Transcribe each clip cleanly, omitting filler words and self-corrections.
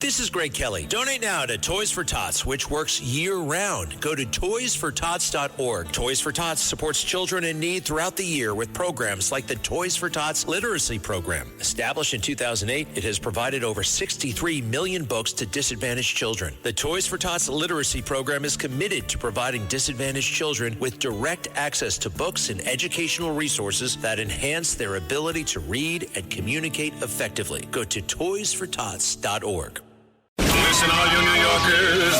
This is Greg Kelly. Donate now to Toys for Tots, which works year-round. Go to toysfortots.org. Toys for Tots supports children in need throughout the year with programs like the Toys for Tots Literacy Program. Established in 2008, it has provided over 63 million books to disadvantaged children. The Toys for Tots Literacy Program is committed to providing disadvantaged children with direct access to books and educational resources that enhance their ability to read and communicate effectively. Go to toysfortots.org. Listen, all you New Yorkers.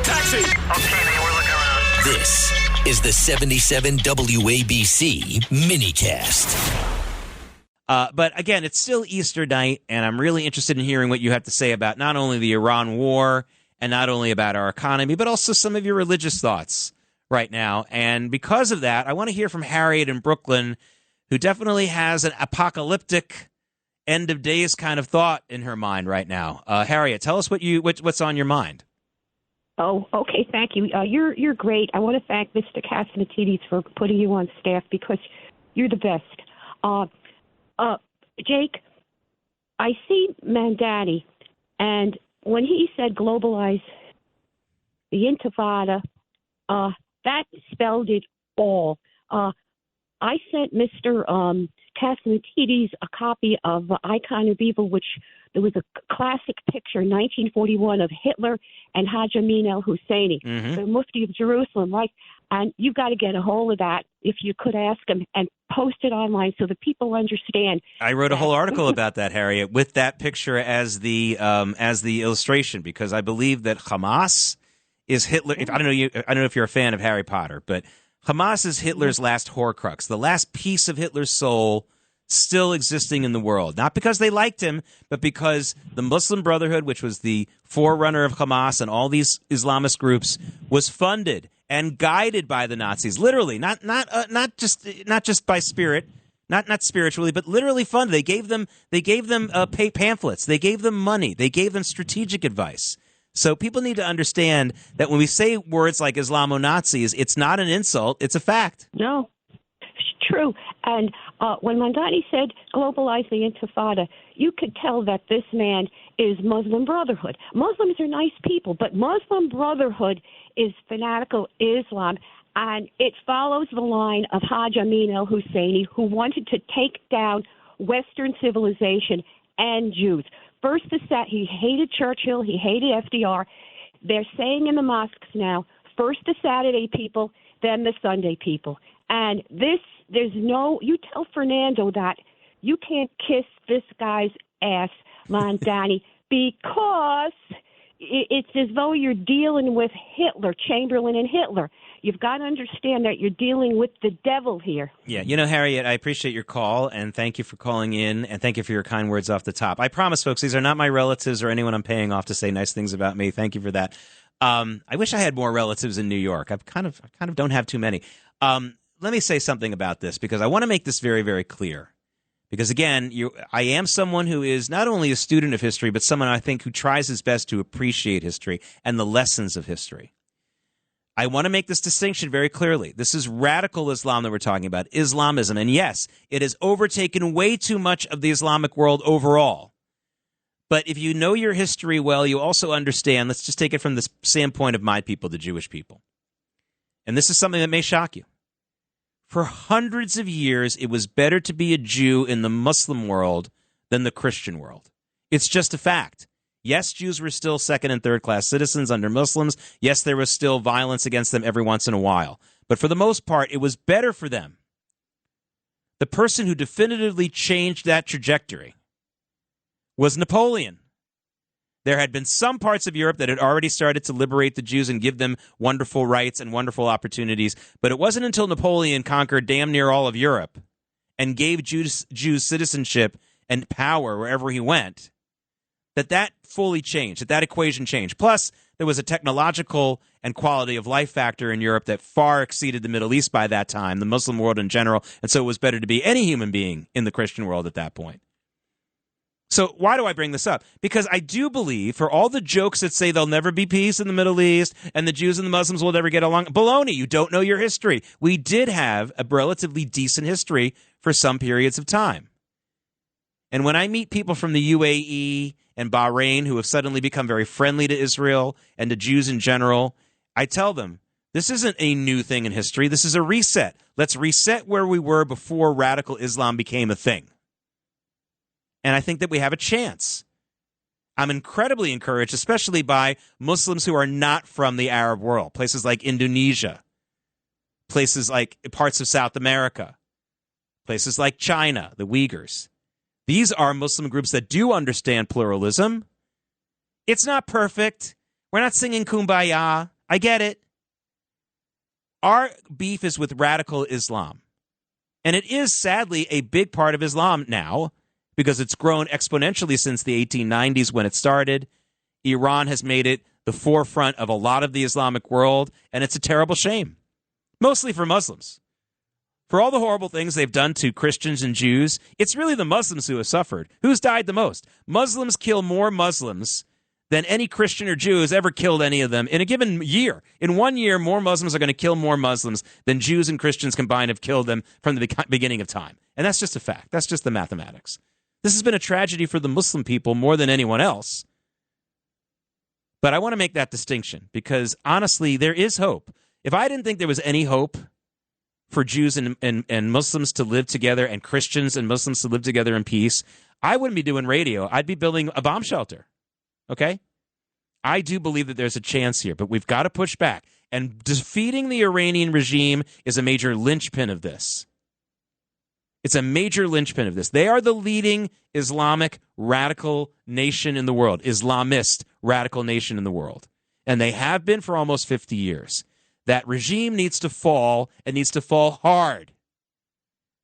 Taxi. Okay, man, we're looking around. This is the 77 WABC minicast. But again, it's still Easter night, and I'm really interested in hearing what you have to say about not only the Iran war and not only about our economy, but also some of your religious thoughts right now. And because of that, I want to hear from Harriet in Brooklyn, who definitely has an apocalyptic end of days kind of thought in her mind right now. Harriet, tell us what's on your mind. Oh, okay. Thank you. You're great. I want to thank Mr. Cassimatidis for putting you on staff because you're the best. Jake, I see Mandani, and when he said globalize the Intifada, that spelled it all. I sent Mr. Cassimatidis a copy of Icon of Evil, which there was a classic picture, 1941, of Hitler and Haj Amin al-Husseini, the Mufti of Jerusalem, right? And you've got to get a hold of that, if you could ask him, and post it online so that people understand. I wrote a whole article about that, Harriet, with that picture as the illustration, because I believe that Hamas is Hitler. I don't know if you're a fan of Harry Potter, but Hamas is Hitler's last Horcrux, the last piece of Hitler's soul still existing in the world. Not because they liked him, but because the Muslim Brotherhood, which was the forerunner of Hamas and all these Islamist groups, was funded and guided by the Nazis, literally, not just by spirit, not spiritually, but literally funded. They gave them pamphlets, they gave them money, they gave them strategic advice. So people need to understand that when we say words like Islamo-Nazis, it's not an insult, it's a fact. No, it's true. And when Mandani said globalize the Intifada, you could tell that this man is Muslim Brotherhood. Muslims are nice people, but Muslim Brotherhood is fanatical Islam, and it follows the line of Haj Amin al-Husseini, who wanted to take down Western civilization and Jews. First, he hated Churchill. He hated FDR. They're saying in the mosques now, first the Saturday people, then the Sunday people. And you tell Fernando that you can't kiss this guy's ass, Mandani, because it's as though you're dealing with Hitler, Chamberlain and Hitler. You've got to understand that you're dealing with the devil here. Yeah, Harriet, I appreciate your call, and thank you for calling in, and thank you for your kind words off the top. I promise, folks, these are not my relatives or anyone I'm paying off to say nice things about me. Thank you for that. I wish I had more relatives in New York. I kind of don't have too many. Let me say something about this, because I want to make this very, very clear. Because, again, I am someone who is not only a student of history, but someone, I think, who tries his best to appreciate history and the lessons of history. I want to make this distinction very clearly. This is radical Islam that we're talking about, Islamism. And yes, it has overtaken way too much of the Islamic world overall. But if you know your history well, you also understand, let's just take it from the standpoint of my people, the Jewish people. And this is something that may shock you. For hundreds of years, it was better to be a Jew in the Muslim world than the Christian world. It's just a fact. Yes, Jews were still second and third class citizens under Muslims. Yes, there was still violence against them every once in a while. But for the most part, it was better for them. The person who definitively changed that trajectory was Napoleon. There had been some parts of Europe that had already started to liberate the Jews and give them wonderful rights and wonderful opportunities. But it wasn't until Napoleon conquered damn near all of Europe and gave Jews citizenship and power wherever he went that fully changed, that equation changed. Plus, there was a technological and quality of life factor in Europe that far exceeded the Middle East by that time, the Muslim world in general, and so it was better to be any human being in the Christian world at that point. So why do I bring this up? Because I do believe, for all the jokes that say there'll never be peace in the Middle East and the Jews and the Muslims will never get along, baloney, you don't know your history. We did have a relatively decent history for some periods of time. And when I meet people from the UAE and Bahrain who have suddenly become very friendly to Israel and to Jews in general, I tell them, this isn't a new thing in history. This is a reset. Let's reset where we were before radical Islam became a thing. And I think that we have a chance. I'm incredibly encouraged, especially by Muslims who are not from the Arab world, places like Indonesia, places like parts of South America, places like China, the Uyghurs. These are Muslim groups that do understand pluralism. It's not perfect. We're not singing Kumbaya. I get it. Our beef is with radical Islam. And it is sadly a big part of Islam now, because it's grown exponentially since the 1890s when it started. Iran has made it the forefront of a lot of the Islamic world, and it's a terrible shame, mostly for Muslims. For all the horrible things they've done to Christians and Jews, it's really the Muslims who have suffered. Who's died the most? Muslims kill more Muslims than any Christian or Jew has ever killed any of them in a given year. In 1 year, more Muslims are going to kill more Muslims than Jews and Christians combined have killed them from the beginning of time. And that's just a fact. That's just the mathematics. This has been a tragedy for the Muslim people more than anyone else. But I want to make that distinction because, honestly, there is hope. If I didn't think there was any hope for Jews and Muslims to live together and Christians and Muslims to live together in peace, I wouldn't be doing radio. I'd be building a bomb shelter. Okay? I do believe that there's a chance here, but we've got to push back. And defeating the Iranian regime is a major linchpin of this. It's a major linchpin of this. They are the leading Islamic radical nation in the world, Islamist radical nation in the world. And they have been for almost 50 years. That regime needs to fall, and needs to fall hard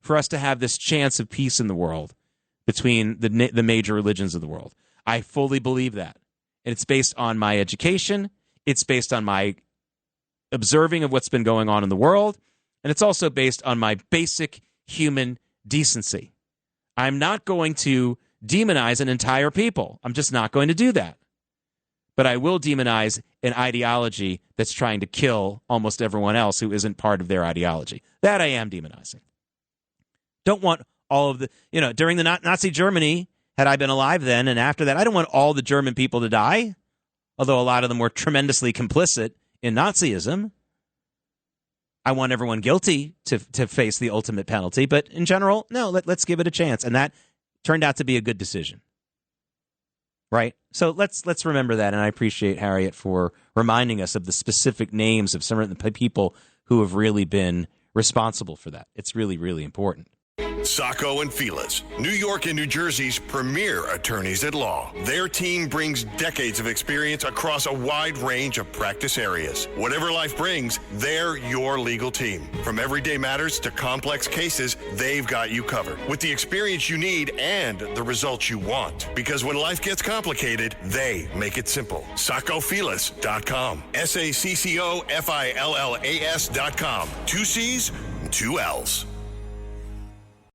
for us to have this chance of peace in the world between the major religions of the world. I fully believe that. And it's based on my education. It's based on my observing of what's been going on in the world. And it's also based on my basic human decency. I'm not going to demonize an entire people. I'm just not going to do that. But I will demonize an ideology that's trying to kill almost everyone else who isn't part of their ideology. That I am demonizing. Don't want all of the, during the Nazi Germany, had I been alive then and after that, I don't want all the German people to die, although a lot of them were tremendously complicit in Nazism. I want everyone guilty to face the ultimate penalty, but in general, no, let's give it a chance. And that turned out to be a good decision. Right? So let's remember that, and I appreciate Harriet for reminding us of the specific names of some of the people who have really been responsible for that. It's really, really important. Sacco and Felix, New York and New Jersey's premier attorneys at law. Their team brings decades of experience across a wide range of practice areas. Whatever life brings, they're your legal team. From everyday matters to complex cases, they've got you covered with the experience you need and the results you want. Because when life gets complicated, they make it simple. SaccoFilas.com. SACCOFILLAS.com. 2 C's, 2 L's.